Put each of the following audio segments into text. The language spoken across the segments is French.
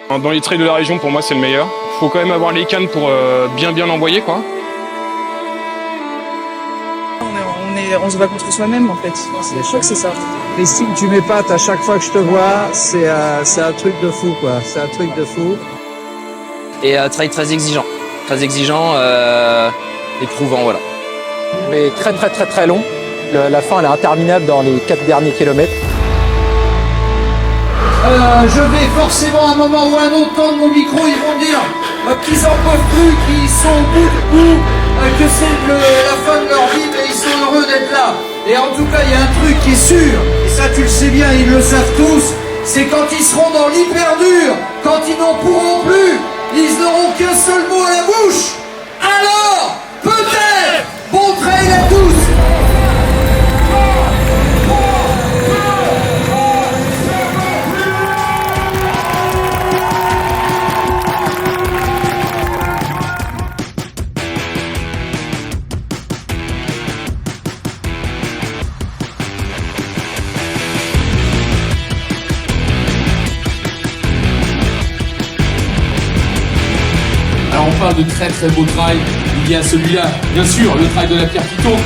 Dans les trails de la région, pour moi, c'est le meilleur. Faut quand même avoir les cannes pour bien envoyer, quoi. On se bat contre soi-même, en fait. Je crois que c'est ça. L'estime, tu m'épates à chaque fois que je te vois, c'est un truc de fou, quoi. C'est un truc de fou. Et trail très exigeant. Très exigeant, éprouvant, voilà. Mais très long. La fin, elle est interminable dans les 4 derniers kilomètres. Je vais forcément à un moment ou à un autre tendre mon micro, ils vont dire qu'ils en peuvent plus, qu'ils sont au bout du bout, que c'est la fin de leur vie, mais ils sont heureux d'être là. Et en tout cas, il y a un truc qui est sûr, et ça tu le sais bien, ils le savent tous, c'est quand ils seront dans l'hyper dur, quand ils n'en pourront plus, ils n'auront qu'un seul mot à la bouche. Alors, peut-être, bon trail à tous. Alors on parle de très beaux trails, il y a celui-là, bien sûr, le trail de la Pierre Piton.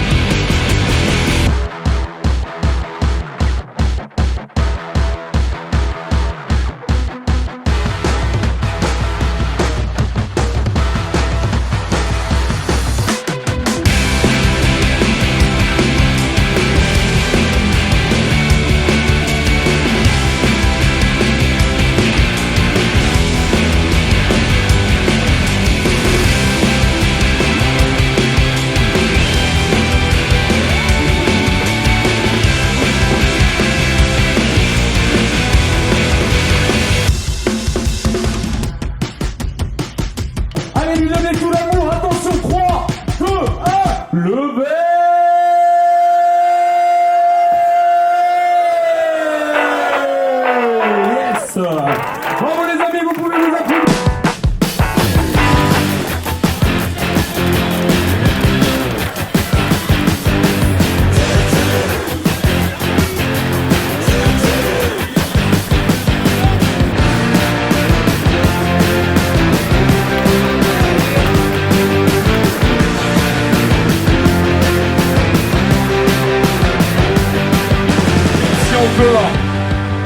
Allez, lui donner tout l'amour, attention, 3, 2, 1, levez! Yes! Bravo les amis, vous pouvez nous applaudir!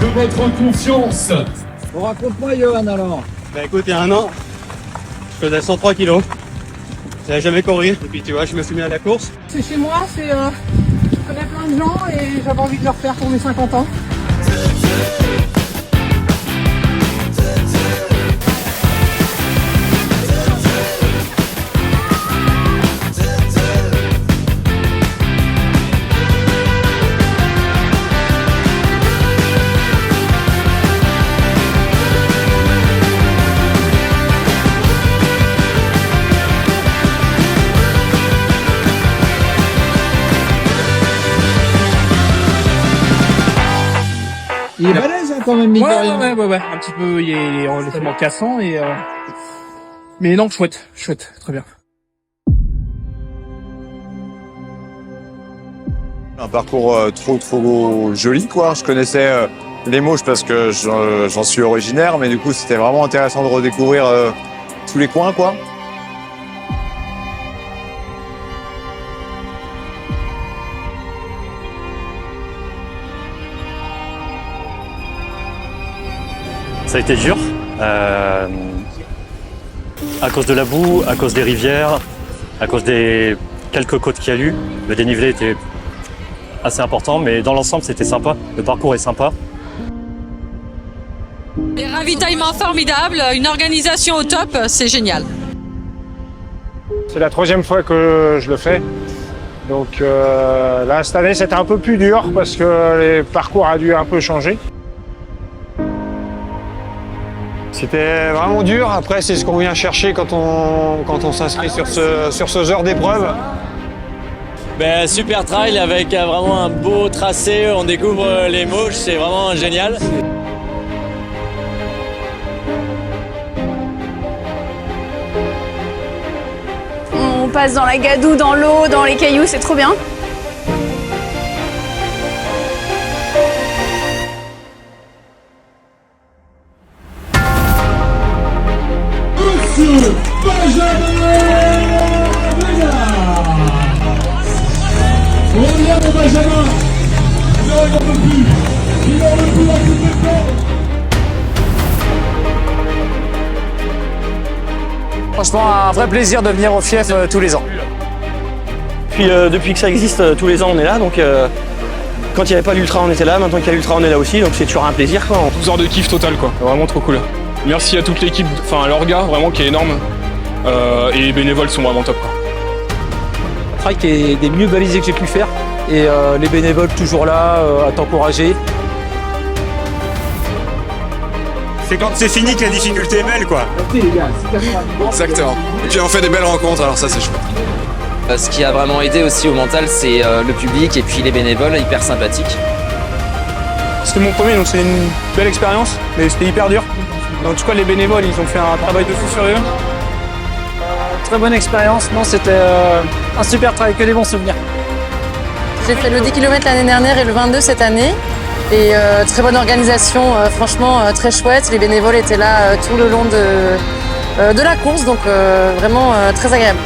De votre confiance. Bon, raconte-moi, Johan, alors. Bah écoute, il y a un an, je faisais 103 kilos. J'avais jamais couru, et puis tu vois, je me suis mis à la course. C'est chez moi, je connais plein de gens et j'avais envie de le refaire pour mes 50 ans. Il est balèze, hein, quand même, mine de rien. Ouais. Un petit peu, il est relativement cassant et mais non, chouette, très bien. Un parcours trop joli, quoi. Je connaissais les Mauches parce que j'en suis originaire, mais du coup c'était vraiment intéressant de redécouvrir tous les coins, quoi. Ça a été dur, à cause de la boue, à cause des rivières, à cause des quelques côtes qu'il y a eu. Le dénivelé était assez important, mais dans l'ensemble c'était sympa, le parcours est sympa. Des ravitaillements formidables, une organisation au top, c'est génial. C'est la 3e fois que je le fais. Donc là, cette année, c'était un peu plus dur parce que les parcours a dû un peu changer. C'était vraiment dur. Après, c'est ce qu'on vient chercher quand on s'inscrit sur ce genre d'épreuve. Ben, super trail avec vraiment un beau tracé. On découvre les Mauches, c'est vraiment génial. On passe dans la gadoue, dans l'eau, dans les cailloux, c'est trop bien. Monsieur Benjamin Bénard. On vient mon Benjamin. Non, il n'en peut plus. Il n'en peut plus dans tout le temps. Franchement, un vrai plaisir de venir au fief tous les ans. Puis depuis que ça existe, tous les ans on est là, donc quand il n'y avait pas l'ultra on était là, maintenant qu'il y a l'ultra on est là aussi, donc c'est toujours un plaisir quoi. 12 heures de kiff total quoi, vraiment trop cool. Merci à toute l'équipe, enfin à l'orga vraiment qui est énorme. Et les bénévoles sont vraiment top quoi. Un trail qui est des mieux balisés que j'ai pu faire. Et les bénévoles toujours là à t'encourager. C'est quand c'est fini que la difficulté est belle, quoi. Exactement. Et puis on fait des belles rencontres, alors ça c'est chouette. Ce qui a vraiment aidé aussi au mental, c'est le public et puis les bénévoles hyper sympathiques. C'était mon premier, donc c'est une belle expérience, mais c'était hyper dur. En tout cas, les bénévoles, ils ont fait un travail de fou furieux. Très bonne expérience, non, c'était un super trail, que des bons souvenirs. J'ai fait le 10 km l'année dernière et le 22 cette année. Et très bonne organisation, franchement très chouette. Les bénévoles étaient là tout le long de la course, donc vraiment très agréable.